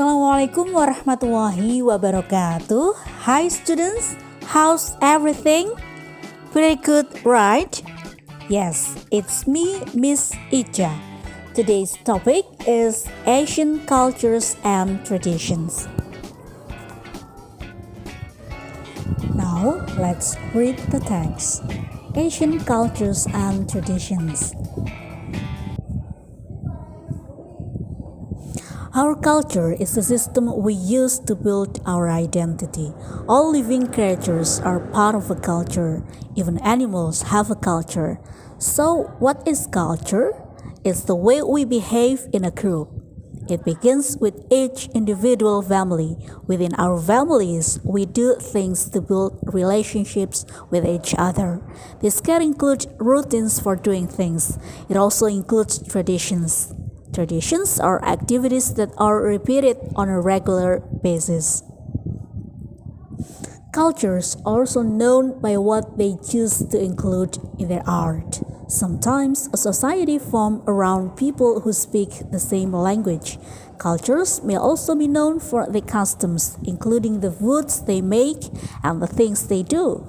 Assalamualaikum warahmatullahi wabarakatuh. Hi students, how's everything? Pretty good, right? Yes, it's me, Miss Ija. Today's topic is Asian cultures and traditions. Now, let's read the text. Asian cultures and traditions. Our culture is a system we use to build our identity. All living creatures are part of a culture. Even animals have a culture. So, what is culture? It's the way we behave in a group. It begins with each individual family. Within our families, we do things to build relationships with each other. This can include routines for doing things. It also includes traditions. Traditions are activities that are repeated on a regular basis. Cultures are also known by what they choose to include in their art. Sometimes a society forms around people who speak the same language. Cultures may also be known for their customs, including the foods they make and the things they do.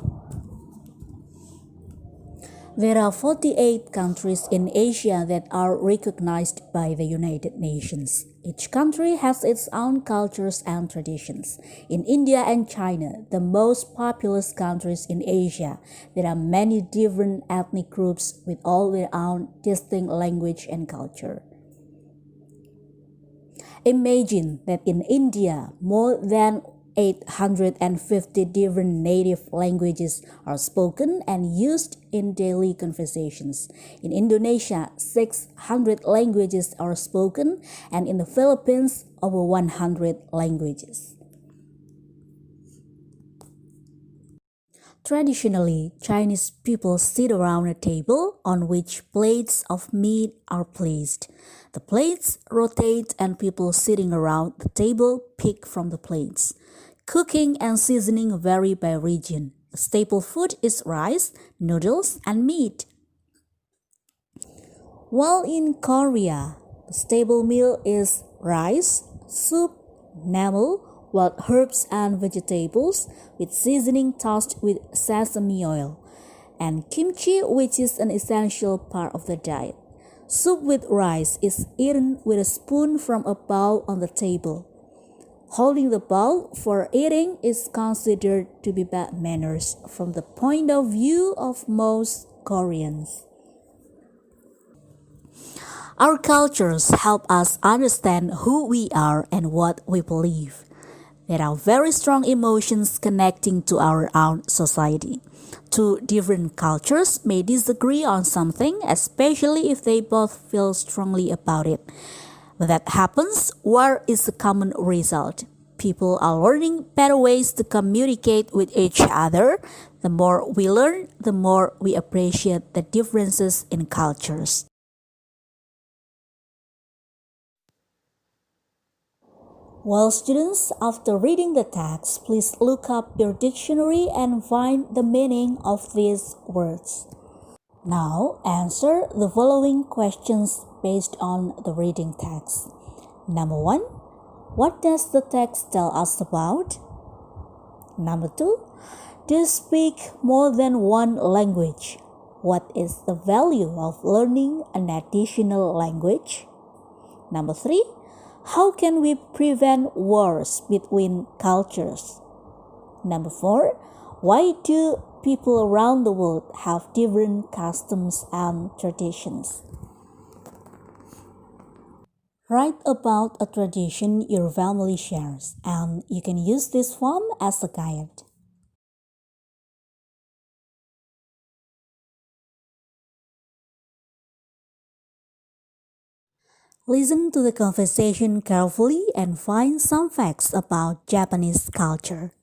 There are 48 countries in Asia that are recognized by the United Nations. Each country has its own cultures and traditions. In India and China, the most populous countries in Asia, there are many different ethnic groups with all their own distinct language and culture. Imagine that in India, more than 850 different native languages are spoken and used in daily conversations. In Indonesia, 600 languages are spoken, and in the Philippines, over 100 languages. Traditionally, Chinese people sit around a table on which plates of meat are placed. The plates rotate and people sitting around the table pick from the plates. Cooking and seasoning vary by region. The staple food is rice, noodles, and meat. While in Korea, the staple meal is rice, soup, namu, wild herbs and vegetables with seasoning tossed with sesame oil, and kimchi, which is an essential part of the diet. Soup with rice is eaten with a spoon from a bowl on the table. Holding the bowl for eating is considered to be bad manners from the point of view of most Koreans. Our cultures help us understand who we are and what we believe. There are very strong emotions connecting to our own society. Two different cultures may disagree on something, especially if they both feel strongly about it. When that happens, war is a common result. People are learning better ways to communicate with each other. The more we learn, the more we appreciate the differences in cultures. Well, students, after reading the text, please look up your dictionary and find the meaning of these words. Now, answer the following questions based on the reading text. Number 1, what does the text tell us about? Number 2, do you speak more than one language? What is the value of learning an additional language? Number 3, how can we prevent wars between cultures? Number 4, why do people around the world have different customs and traditions? Write about a tradition your family shares, and you can use this form as a guide. Listen to the conversation carefully and find some facts about Japanese culture.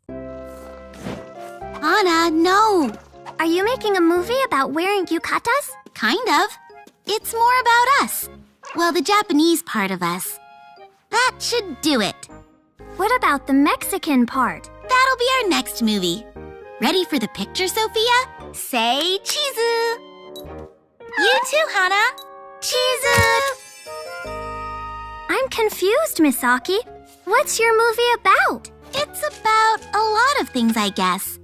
Anna, no! Are you making a movie about wearing yukatas? Kind of. It's more about us. Well, the Japanese part of us. That should do it. What about the Mexican part? That'll be our next movie. Ready for the picture, Sophia? Say chizu! You too, Hana! Chizu! I'm confused, Misaki. What's your movie about? It's about a lot of things, I guess.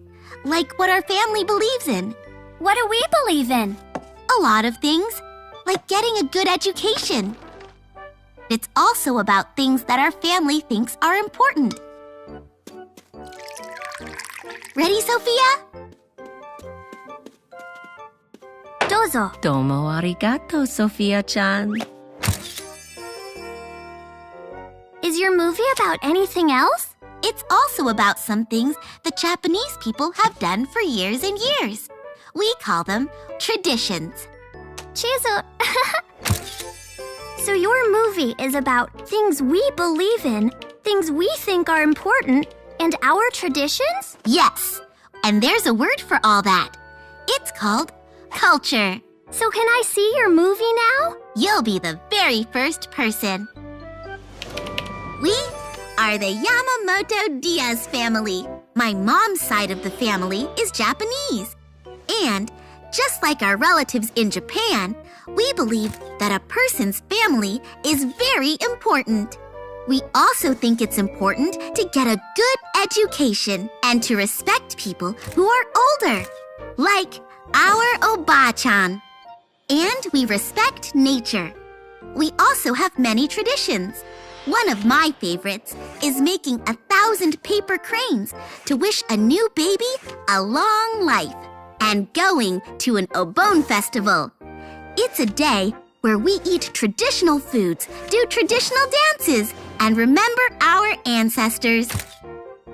Like what our family believes in. What do we believe in? A lot of things, like getting a good education. It's also about things that our family thinks are important. Ready, Sophia? Dozo. Domo arigato, Sophia-chan. Is your movie about anything else? It's also about some things that Japanese people have done for years and years. We call them traditions. Chizu. So your movie is about things we believe in, things we think are important, and our traditions? Yes, and there's a word for all that. It's called culture. So can I see your movie now? You'll be the very first person. We are the Yamamoto Diaz family. My mom's side of the family is Japanese. And just like our relatives in Japan, we believe that a person's family is very important. We also think it's important to get a good education and to respect people who are older, like our Oba-chan. And we respect nature. We also have many traditions. One of my favorites is making 1,000 paper cranes to wish a new baby a long life and going to an Obon festival. It's a day where we eat traditional foods, do traditional dances, and remember our ancestors.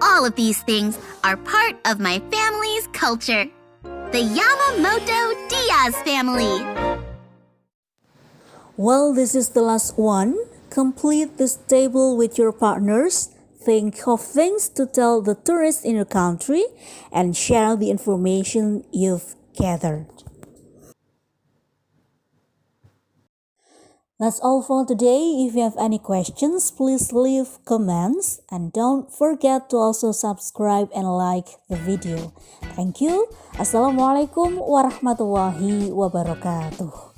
All of these things are part of my family's culture. The Yamamoto Diaz family. Well, this is the last one. Complete this table with your partners. Think of things to tell the tourists in your country and share the information you've gathered. That's all for today. If you have any questions, please leave comments and don't forget to also subscribe and like the video. Thank you. Assalamualaikum warahmatullahi wabarakatuh.